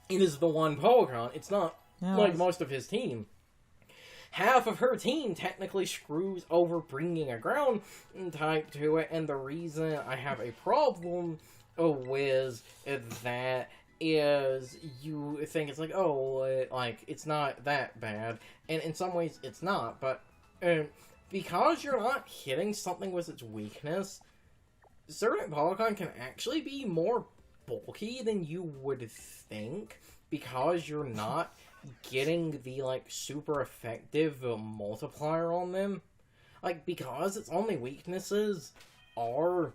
it is the one Pokemon. It's not like most of his team. Half of her team technically screws over bringing a ground type to it, and the reason I have a problem with that is you think it's like, oh, like, it's not that bad, and in some ways it's not, but because you're not hitting something with its weakness, certain Pokemon can actually be more bulky than you would think, because you're not getting the, like, super effective multiplier on them. Like, because its only weaknesses are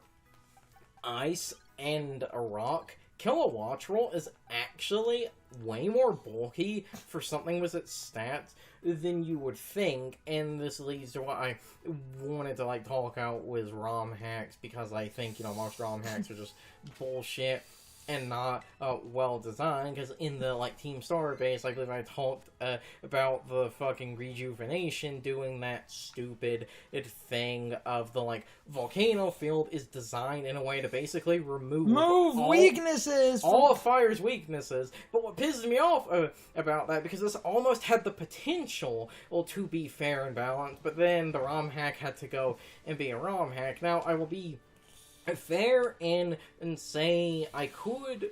ice and a rock, Kilowattrel is actually way more bulky for something with its stats than you would think, and this leads to what I wanted to, like, talk out with ROM hacks, because I think, you know, most ROM hacks are just bullshit and not well designed, because in the, like, Team Star base, I believe I talked about the fucking rejuvenation doing that stupid thing of the, like, volcano field is designed in a way to basically remove weaknesses! All of Fire's weaknesses. But what pisses me off about that, because this almost had the potential, well, to be fair and balanced, but then the ROM hack had to go and be a ROM hack. Now, I will be fair and say I could,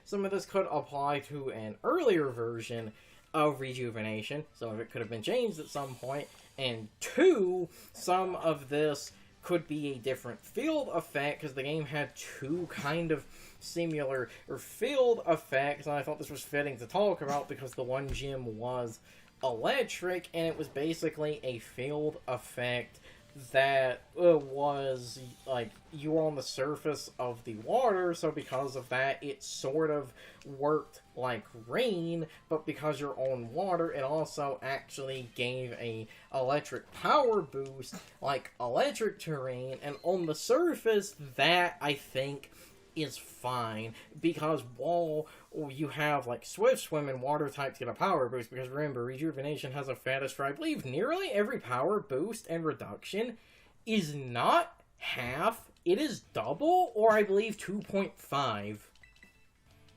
some of this could apply to an earlier version of Rejuvenation, some of it could have been changed at some point, and two, some of this could be a different field effect, because the game had two kind of similar field effects, and I thought this was fitting to talk about, because the one gym was electric, and it was basically a field effect that was, like, you were on the surface of the water, so because of that, it sort of worked like rain, but because you're on water, it also actually gave a electric power boost, like electric terrain, and on the surface, that, I think, is fine, because while you have, like, Swift Swim and Water types get a power boost, because remember, Rejuvenation has a status for, I believe, nearly every power boost and reduction is not half, it is double, or I believe 2.5,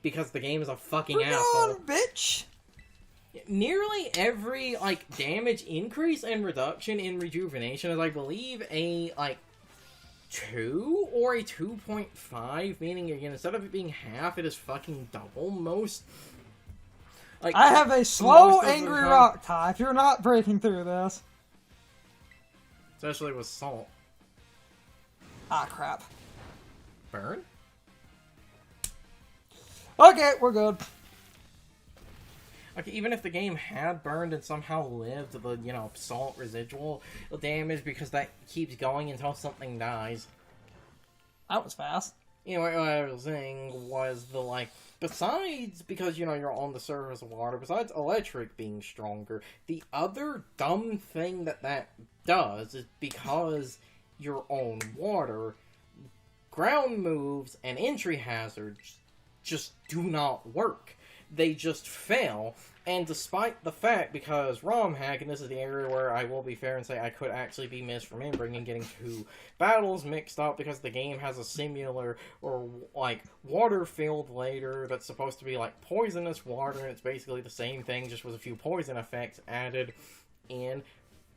because the game is a fucking asshole. On, bitch! Nearly every, like, damage increase and reduction in Rejuvenation is, I believe, a, like, 2 or a 2.5, meaning, again, instead of it being half, it is fucking double. Most, like, I have a slow, angry rock type. You're not breaking through this. Especially with salt. Ah, crap. Burn? Okay, we're good. Like, even if the game had burned and somehow lived the, you know, salt residual damage, because that keeps going until something dies. That was fast. Anyway, what I was saying was the, like, besides, because, you know, you're on the surface of water, besides electric being stronger, the other dumb thing that does is because you're on water, ground moves and entry hazards just do not work. They just fail, and despite the fact, because ROM hack, and this is the area where I will be fair and say I could actually be misremembering and getting two battles mixed up, because the game has a similar, or, like, water field later that's supposed to be, like, poisonous water, and it's basically the same thing, just with a few poison effects added in.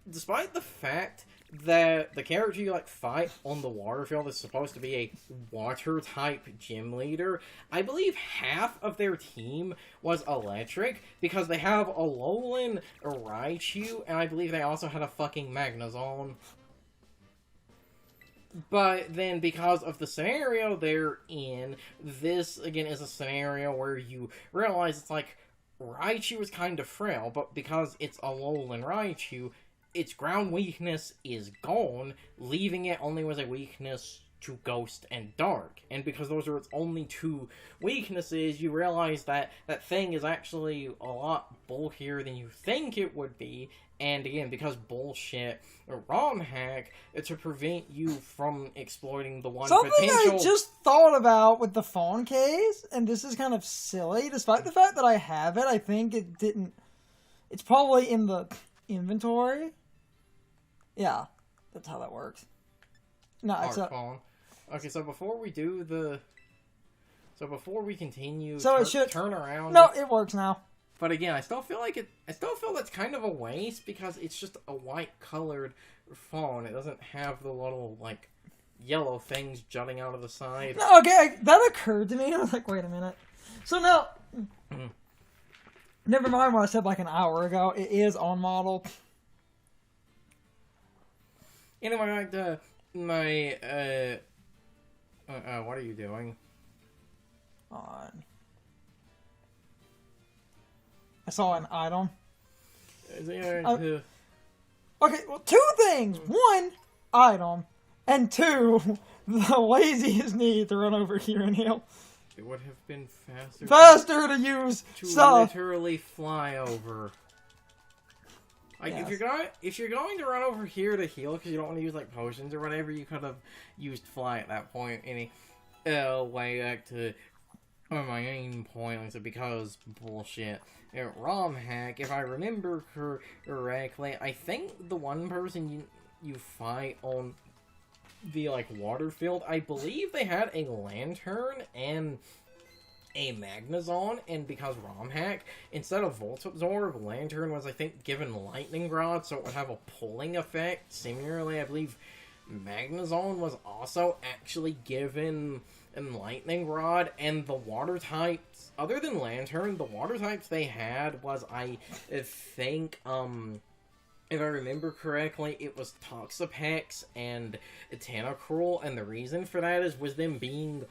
Despite the fact that the character you, like, fight on the water field is supposed to be a water-type gym leader, I believe half of their team was electric, because they have a Alolan, a Raichu, and I believe they also had a fucking Magnezone. But then, because of the scenario they're in, this, again, is a scenario where you realize it's like, Raichu is kind of frail, but because it's a Alolan Raichu, its ground weakness is gone, leaving it only with a weakness to Ghost and Dark. And because those are its only two weaknesses, you realize that that thing is actually a lot bulkier than you think it would be. And again, because bullshit, a ROM hack, to prevent you from exploiting the one Something potential... I just thought about with the phone case, and this is kind of silly, despite the fact that I have it, I think it didn't... It's probably in the inventory. Yeah, that's how that works. No, it's phone. Okay, so before we do the So before we continue, So it should turn around. No, it works now. But again, I still feel that's kind of a waste because it's just a white colored phone. It doesn't have the little like yellow things jutting out of the side. No, okay, that occurred to me. I was like, wait a minute. So now, never mind what I said like an hour ago. It is on model. Anyway, back to my what are you doing? On. I saw an item. Okay, well, two things. One, item. And two, the laziest need to run over here and heal. It would have been faster. Faster to use to stuff. literally fly over. Like Yes. if you're going to run over here to heal because you don't want to use like potions or whatever, you could have used fly at that point. Any way back to my main point, because bullshit. ROM hack. If I remember correctly, I think the one person you fight on the like water field, I believe they had a lantern and a Magnezone, and because ROM hack, instead of Volt Absorb, Lantern was, I think, given Lightning Rod, so it would have a pulling effect. Similarly, I believe Magnezone was also actually given Lightning Rod, and the water types, other than Lantern, the water types they had was, I think, if I remember correctly, it was Toxapex and Tentacruel, and the reason for that was them being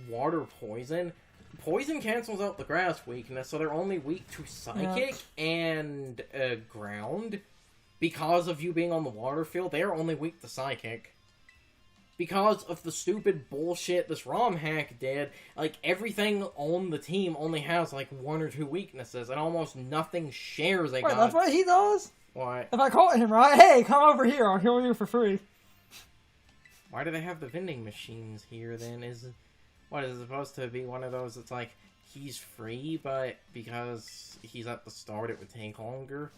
water poison. Poison cancels out the grass weakness, so they're only weak to Psychic and Ground. Because of you being on the water field, they are only weak to Psychic. Because of the stupid bullshit this ROM hack did, like, everything on the team only has, like, 1 or 2 weaknesses, and almost nothing shares a Wait, that's what he does? What? If I call him, right? Hey, come over here, I'll heal you for free. Why do they have the vending machines here, then? What, is it supposed to be one of those that's like, he's free, but because he's at the start, it would take longer?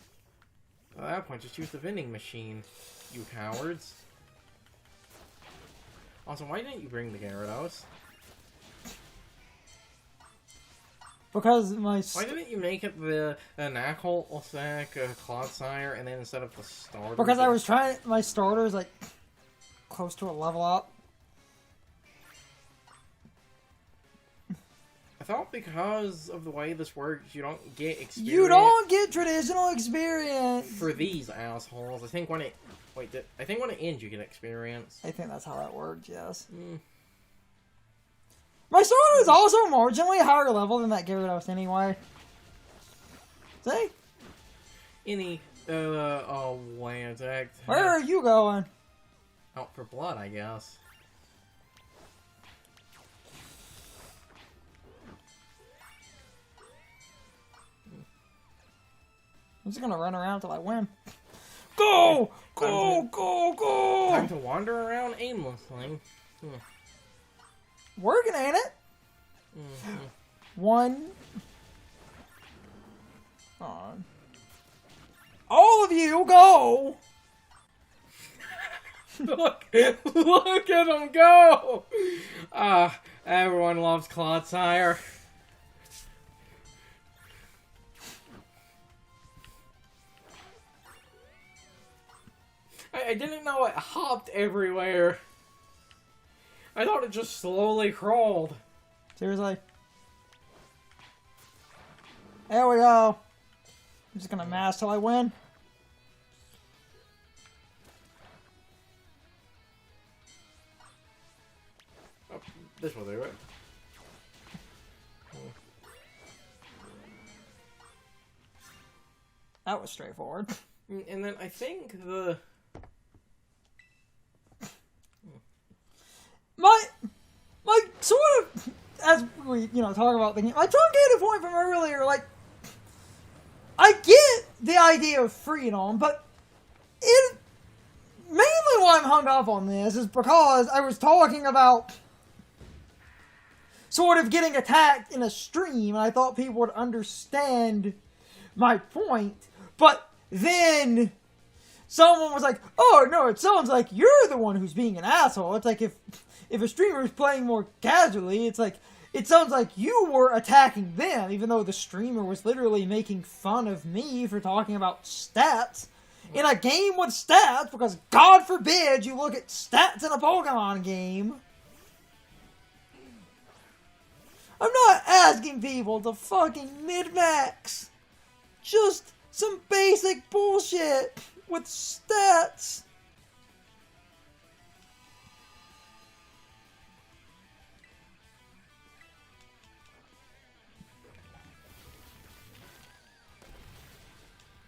At that point, just use the vending machine, you cowards. Also, why didn't you bring the Gyarados? Because Why didn't you make it the Knuckle, Clodsire, and then instead of the starter? Because I was trying, my starter's like close to a level up. I thought because of the way this works, you don't get experience. You don't get traditional experience For these assholes. I think when it... Wait, I think when it ends, you get experience. I think that's how that works, yes. Mm. My starter is also marginally higher level than that Gyarados anyway. See? Any, way attack. Where are you going? Out for blood, I guess. I'm just gonna run around till I win. Go! Go! Go! Go! Time to wander around aimlessly. Working, ain't it? Mm-hmm. One. On. All of you, go! Look at him go! Everyone loves Clodsire. I didn't know it hopped everywhere. I thought it just slowly crawled. Seriously? There we go. I'm just gonna mash till I win. Oh, this will do it. That was straightforward. And then I think the... My sort of, as we, talk about the game, my truncated point from earlier, like, I get the idea of freedom, but mainly why I'm hung up on this is because I was talking about sort of getting attacked in a stream, and I thought people would understand my point, but then someone was like, oh, no, it sounds like you're the one who's being an asshole. It's like if a streamer is playing more casually, it's like, it sounds like you were attacking them, even though the streamer was literally making fun of me for talking about stats in a game with stats, because God forbid you look at stats in a Pokemon game. I'm not asking people to fucking min-max. Just some basic bullshit with stats.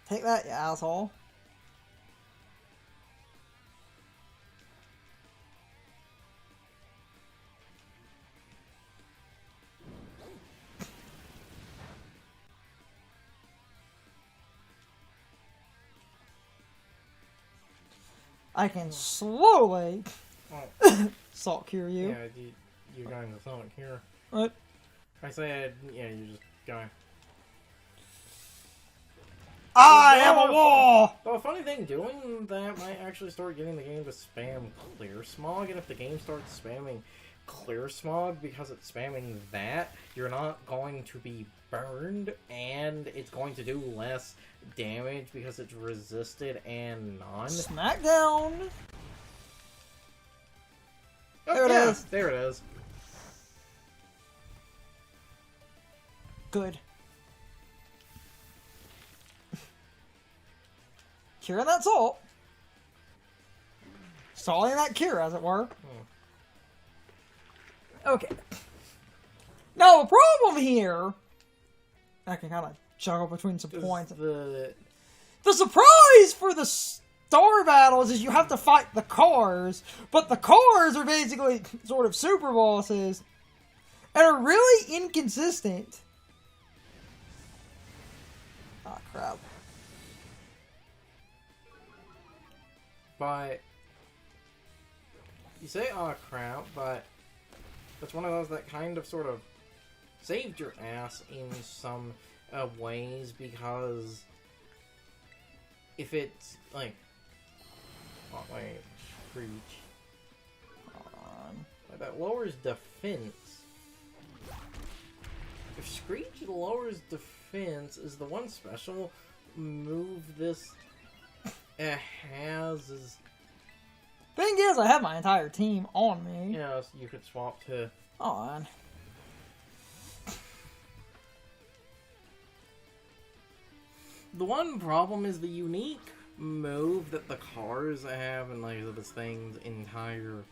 Take that, you asshole. I can slowly salt cure you. Yeah, you're going to Sonic here. What? I said, yeah, you're just going. I am a wall! Well, a funny thing, doing that might actually start getting the game to spam Clear Smog, and if the game starts spamming Clear Smog because it's spamming that, you're not going to be burned, and it's going to do less damage because it's resisted and non. Smackdown! Oh, There it is. There it is. Good. Curing that salt. Stalling that cure, as it were. Okay. Now, the problem here... I can kind of juggle between some points. The surprise for the star battles is you have to fight the cars, but the cars are basically sort of super bosses and are really inconsistent. Ah, crap. But you say, "Oh crap," but that's one of those that kind of sort of saved your ass in some ways, because if it's like, oh wait, Screech, Hold on. that lowers defense. If Screech lowers defense, is the one special move this has is... Thing is, I have my entire team on me. Yeah, so you could swap to... Hold on. The one problem is the unique move that the cars have, and like this thing's entire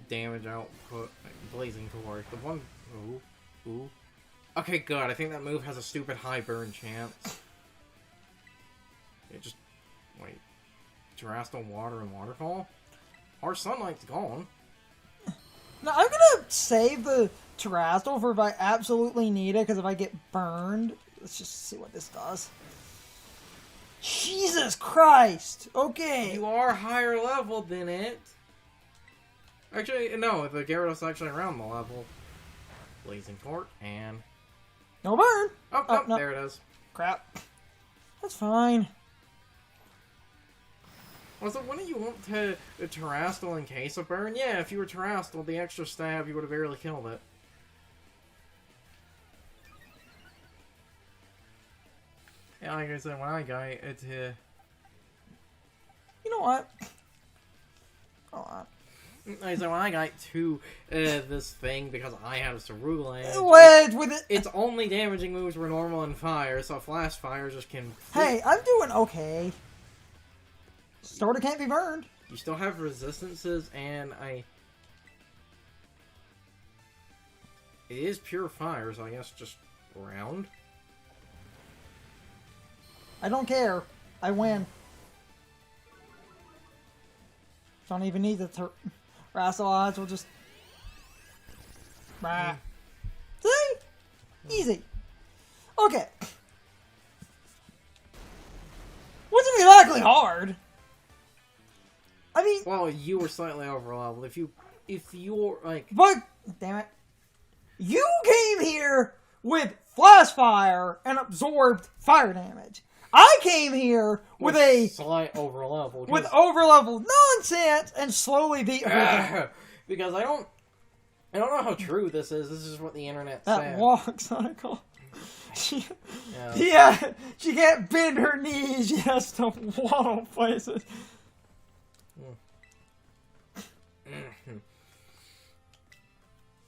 damage output, like Blazing Torch. The one... Ooh. Okay, good. I think that move has a stupid high burn chance. It just... Wait. Terrestrial Water and Waterfall? Our Sunlight's gone. Now, I'm gonna save the Terrestrial for if I absolutely need it, because if I get burned... Let's just see what this does. Jesus Christ! Okay. You are higher level than it. Actually, no, the Gyarados actually around the level. Blazing Torch and... No burn! Oh, no. There it is. Crap. That's fine. Also, wouldn't you want to Terrestrial in case of burn? Yeah, if you were Terrestrial, the extra stab, you would have barely killed it. Yeah, like I said, when I got it, You know what? Hold on. like I said, when I got to this thing, because I had a Cerulege, Wait, with it. its only damaging moves were normal and fire, so Flash Fire just can... Hey, I'm doing okay. Starter can't be burned. You still have resistances, and it is pure fire, so I guess just round. I don't care. I win. Don't even need the Terrestrialize. We'll just... Bah. See? Easy. Okay. Wasn't exactly hard. I mean... Well, you were slightly over level. If you're, like... But, damn it. You came here with Flash Fire and absorbed fire damage. I came here with a... Slight over level. With over-level nonsense and slowly beat her down. Because I don't... I don't know how true this is. This is what the internet That said. walk cycle. She, Yeah. yeah, she can't bend her knees. She has to waddle places.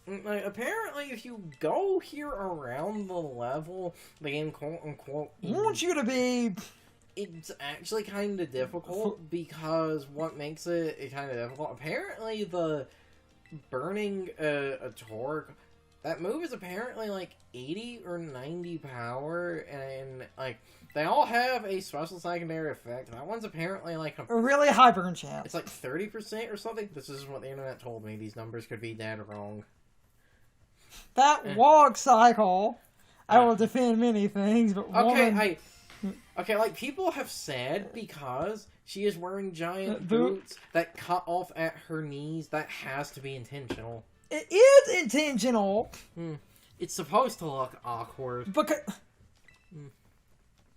Like, apparently, if you go here around the level, the game quote-unquote... I want you to be... It's actually kind of difficult, because what makes it kind of difficult... Apparently, the burning a torque... That move is apparently, like, 80 or 90 power, and, like, they all have a special secondary effect. That one's apparently, like, A really high burn chance. it's like 30% or something. This is what the internet told me. These numbers could be dead wrong. That walk cycle, I will defend many things, but woman... Okay, like, people have said because she is wearing giant Boot. boots that cut off at her knees, that has to be intentional. It is intentional. It's supposed to look awkward. Because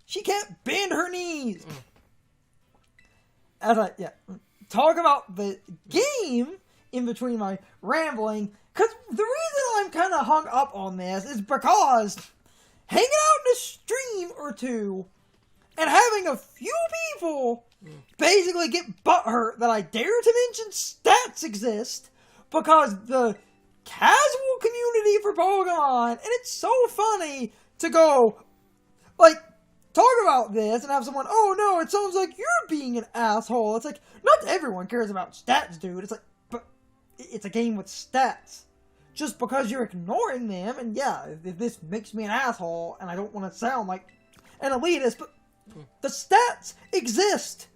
she can't bend her knees. As I talk about the game in between my rambling, because the reason I'm kind of hung up on this is because hanging out in a stream or two and having a few people basically get butthurt that I dare to mention stats exist, because the casual community for Pokemon, and it's so funny to go, like, talk about this and have someone, oh no, it sounds like you're being an asshole. It's like, not everyone cares about stats, dude. It's like, but it's a game with stats. Just because you're ignoring them, and yeah, if this makes me an asshole, and I don't want to sound like an elitist, but the stats exist.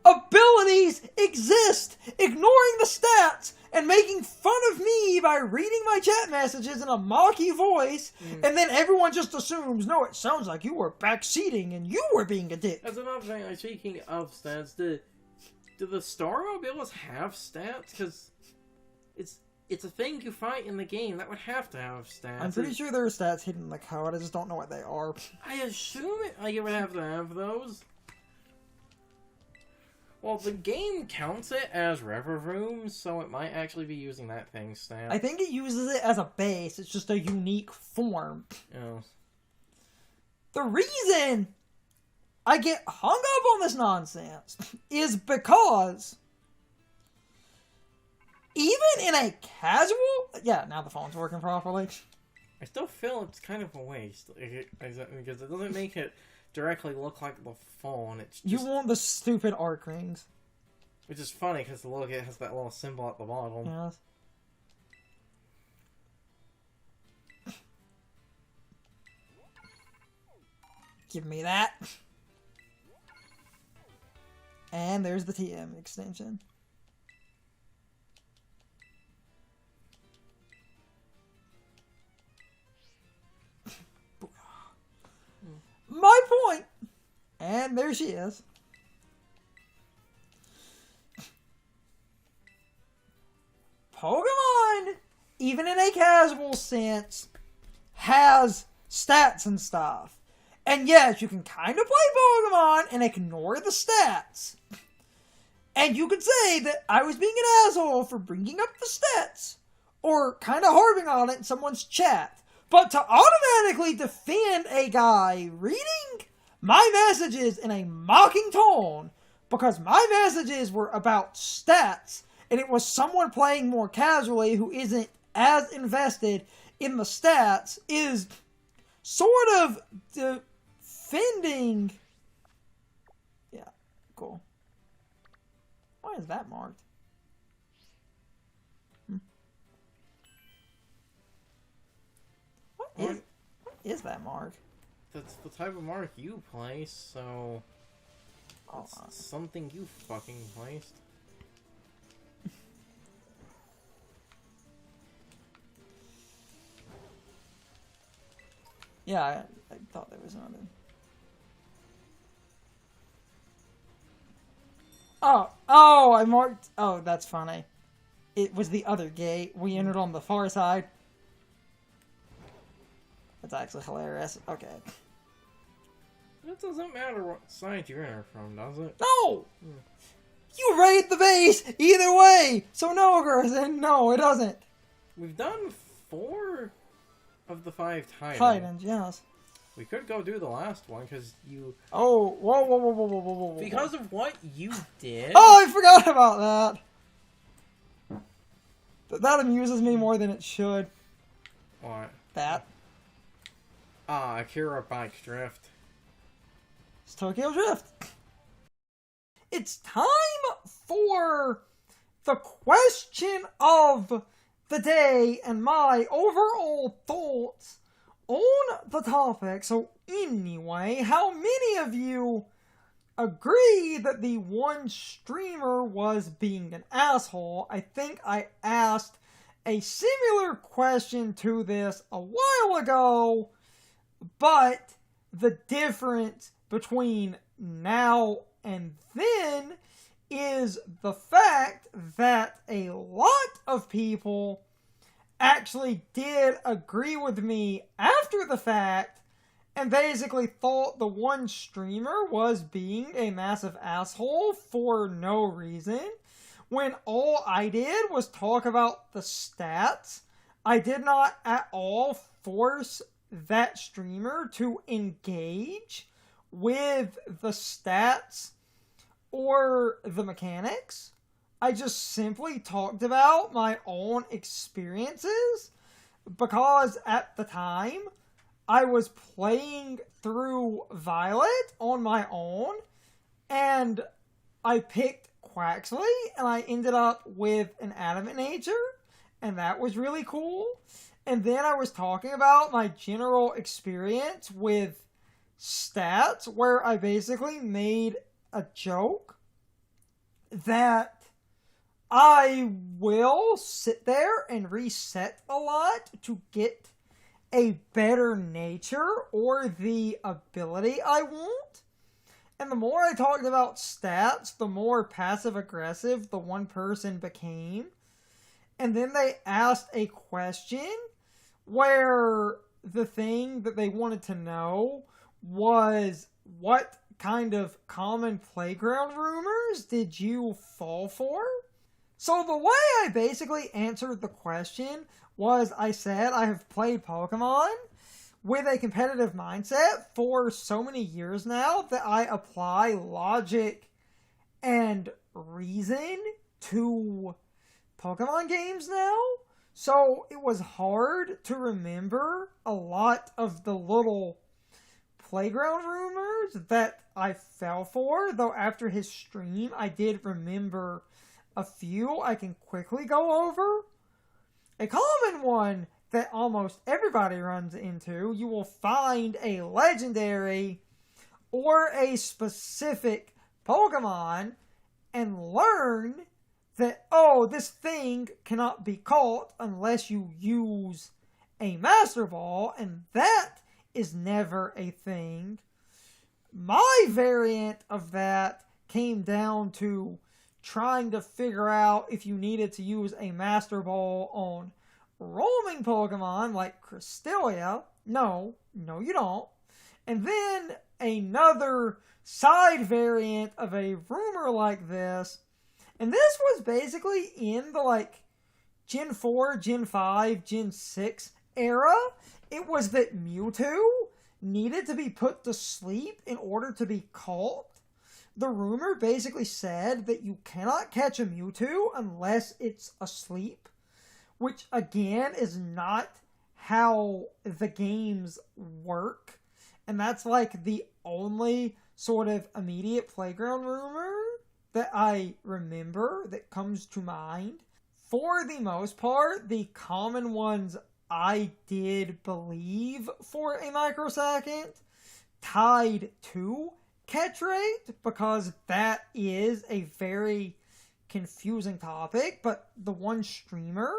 Abilities exist. Ignoring the stats and making fun of me by reading my chat messages in a mocky voice, and then everyone just assumes, no, it sounds like you were backseating and you were being a dick. That's another thing, like, speaking of stats, do the Starmobiles have stats? Because it's a thing you fight in the game that would have to have stats. I'm pretty sure there are stats hidden in the code, I just don't know what they are. I assume it would have to have those. Well, the game counts it as Reverroom, so it might actually be using that thing's stat. I think it uses it as a base, it's just a unique form. Oh. The reason I get hung up on this nonsense is because even in a casual... Yeah, now the phone's working properly. I still feel it's kind of a waste, because it doesn't make it directly look like the phone. It's just, You want the stupid arc rings. which is funny, because look, it has that little symbol at the bottom. Yes. Give me that. And there's the TM extension. My point! And there she is. Pokemon, even in a casual sense, has stats and stuff. And yes, you can kind of play Pokemon and ignore the stats. And you could say that I was being an asshole for bringing up the stats, or kind of harping on it in someone's chat. But to automatically defend a guy reading my messages in a mocking tone, because my messages were about stats, and it was someone playing more casually who isn't as invested in the stats, is sort of defending... Yeah, cool. Why is that marked? What is that mark? That's the type of mark you place, so... It's something you fucking placed. Yeah, I thought there was another. Oh, I marked... Oh, that's funny. It was the other gate. We entered on the far side. That's actually hilarious. Okay. It doesn't matter what side you enter from, does it? No! You raid the base either way! So no, Gerson, no, it doesn't. We've done 4 of the 5 Titans. Titans, yes. We could go do the last one, because you... Oh, whoa. Because of what you did... Oh, I forgot about that! That amuses me more than it should. What? That. Akira Bike Drift. It's Tokyo Drift. It's time for the question of the day and my overall thoughts on the topic. So anyway, how many of you agree that the one streamer was being an asshole? I think I asked a similar question to this a while ago, but the difference between now and then is the fact that a lot of people actually did agree with me after the fact and basically thought the one streamer was being a massive asshole for no reason, when all I did was talk about the stats. I did not at all force that streamer to engage with the stats or the mechanics. I just simply talked about my own experiences because at the time I was playing through Violet on my own and I picked Quaxley and I ended up with an Adamant Nature and that was really cool. And then I was talking about my general experience with stats where I basically made a joke that I will sit there and reset a lot to get a better nature or the ability I want. And the more I talked about stats, the more passive-aggressive the one person became. And then they asked a question where the thing that they wanted to know was, what kind of common playground rumors did you fall for? So the way I basically answered the question was I said I have played Pokemon with a competitive mindset for so many years now that I apply logic and reason to Pokemon games now. So it was hard to remember a lot of the little playground rumors that I fell for, though after his stream I did remember a few I can quickly go over. A common one that almost everybody runs into, you will find a legendary or a specific Pokemon and learn that, oh, this thing cannot be caught unless you use a Master Ball, and that is never a thing. My variant of that came down to trying to figure out if you needed to use a Master Ball on roaming Pokemon like Cresselia. No, you don't. And then another side variant of a rumor like this, and this was basically in the Gen 4, Gen 5, Gen 6 era. It was that Mewtwo needed to be put to sleep in order to be caught. The rumor basically said that you cannot catch a Mewtwo unless it's asleep, which again is not how the games work. And that's the only sort of immediate playground rumor that I remember that comes to mind. For the most part, the common ones I did believe for a microsecond tied to catch rate, because that is a very confusing topic, but the one streamer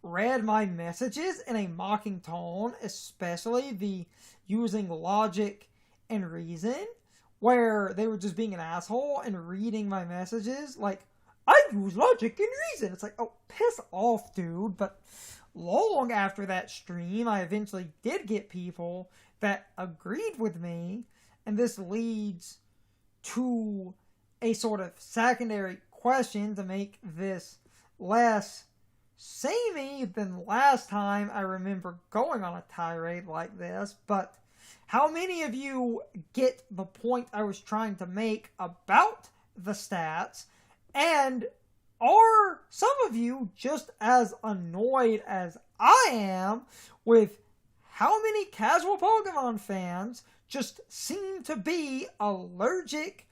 read my messages in a mocking tone, especially the using logic and reason, where they were just being an asshole and reading my messages I use logic and reason. It's oh, piss off, dude. But long after that stream, I eventually did get people that agreed with me, and this leads to a sort of secondary question to make this less samey than last time I remember going on a tirade like this, but how many of you get the point I was trying to make about the stats? And are some of you just as annoyed as I am with how many casual Pokemon fans just seem to be allergic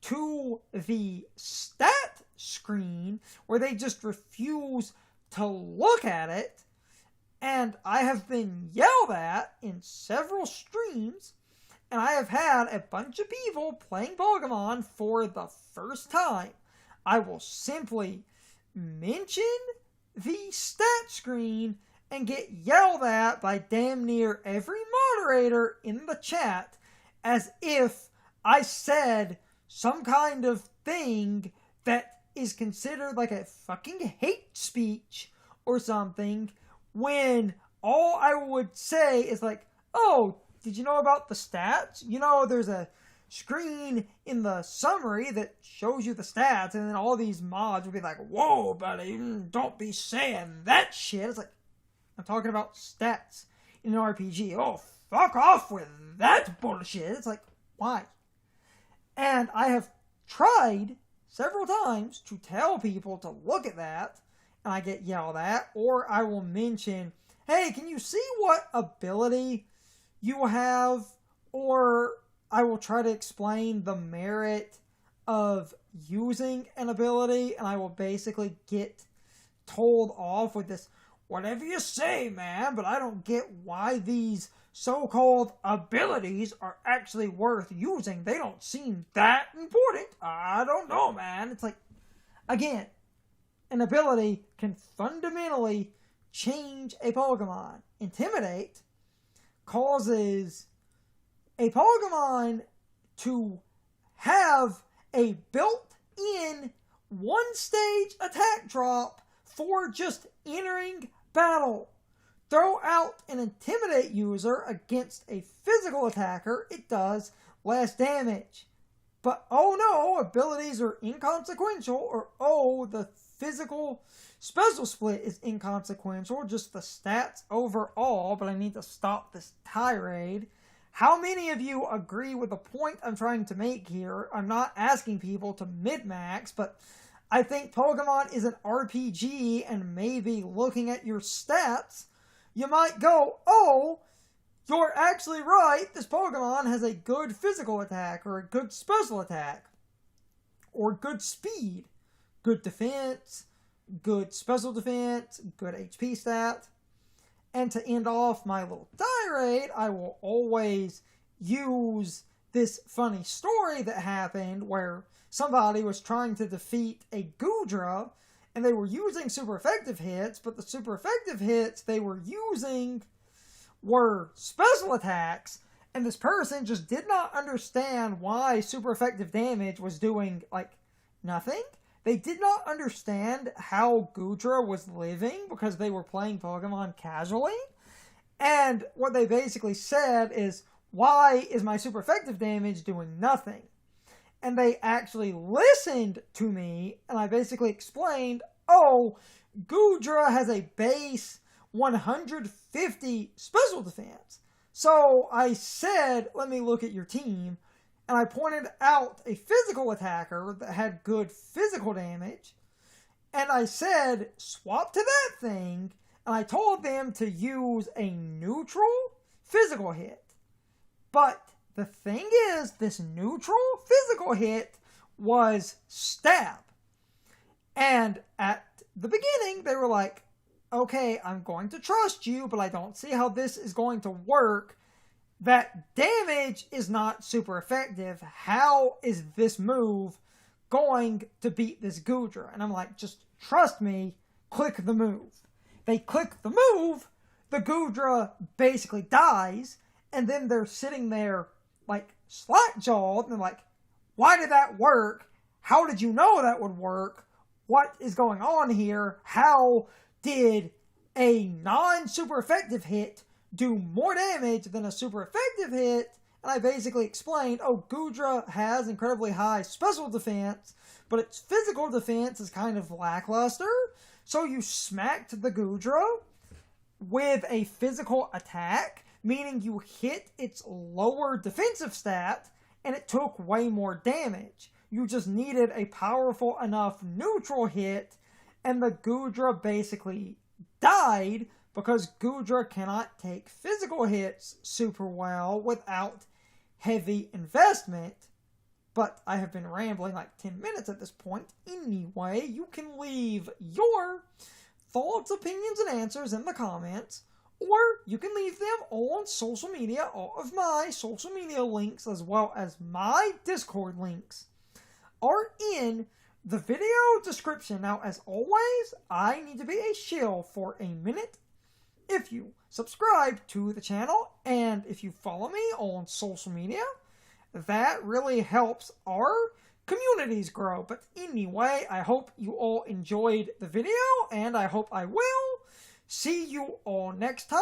to the stat screen, where they just refuse to look at it? And I have been yelled at in several streams, and I have had a bunch of people playing Pokemon for the first time. I will simply mention the stat screen and get yelled at by damn near every moderator in the chat as if I said some kind of thing that is considered like a fucking hate speech or something, when all I would say is like, oh, did you know about the stats? You know, there's a screen in the summary that shows you the stats, and then all these mods would be like, whoa, buddy, don't be saying that shit. It's like, I'm talking about stats in an RPG. Oh, fuck off with that bullshit. It's like, why? And I have tried several times to tell people to look at that, and I get yelled at. Or I will mention, hey, can you see what ability you have? Or I will try to explain the merit of using an ability, and I will basically get told off with this, whatever you say, man, but I don't get why these so-called abilities are actually worth using. They don't seem that important. I don't know, man. It's like, again, an ability can fundamentally change a Pokemon. Intimidate causes a Pokemon to have a built-in one-stage attack drop for just entering battle. Throw out an Intimidate user against a physical attacker, it does less damage. But oh no, abilities are inconsequential, or oh, the physical special split is inconsequential, just the stats overall. But I need to stop this tirade. How many of you agree with the point I'm trying to make here? I'm not asking people to min-max, but I think Pokemon is an RPG, and maybe looking at your stats, you might go, oh, you're actually right, this Pokemon has a good physical attack, or a good special attack, or good speed, good defense, good special defense, good HP stat. And to end off my little tirade, I will always use this funny story that happened where somebody was trying to defeat a Goodra, and they were using super effective hits, but the super effective hits they were using were special attacks, and this person just did not understand why super effective damage was doing, like, nothing. They did not understand how Goodra was living because they were playing Pokemon casually. And what they basically said is, why is my super effective damage doing nothing? And they actually listened to me, and I basically explained, oh, Goodra has a base 150 special defense. So I said, let me look at your team. And I pointed out a physical attacker that had good physical damage. And I said, swap to that thing. And I told them to use a neutral physical hit. But the thing is, this neutral physical hit was stab. And at the beginning, they were like, okay, I'm going to trust you, but I don't see how this is going to work. That damage is not super effective. How is this move going to beat this Goodra? And I'm like, just trust me, click the move. They click the move, the Goodra basically dies, and then they're sitting there like slack-jawed, and they're like, why did that work? How did you know that would work? What is going on here? How did a non-super effective hit do more damage than a super effective hit? And I basically explained, oh, Goodra has incredibly high special defense, but its physical defense is kind of lackluster. So you smacked the Goodra with a physical attack, meaning you hit its lower defensive stat, and it took way more damage. You just needed a powerful enough neutral hit, and the Goodra basically died because Goodra cannot take physical hits super well without heavy investment. But I have been rambling like 10 minutes at this point. Anyway, you can leave your thoughts, opinions, and answers in the comments, or you can leave them on social media. All of my social media links, as well as my Discord links, are in the video description. Now, as always, I need to be a shill for a minute. If you subscribe to the channel, and if you follow me on social media, that really helps our communities grow. But anyway, I hope you all enjoyed the video, and I hope I will see you all next time.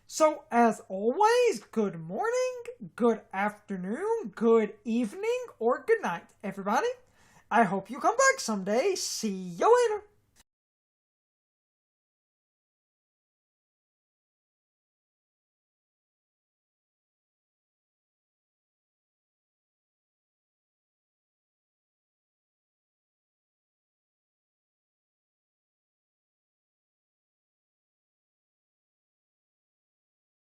So, as always, good morning, good afternoon, good evening, or good night, everybody. I hope you come back someday. See you later.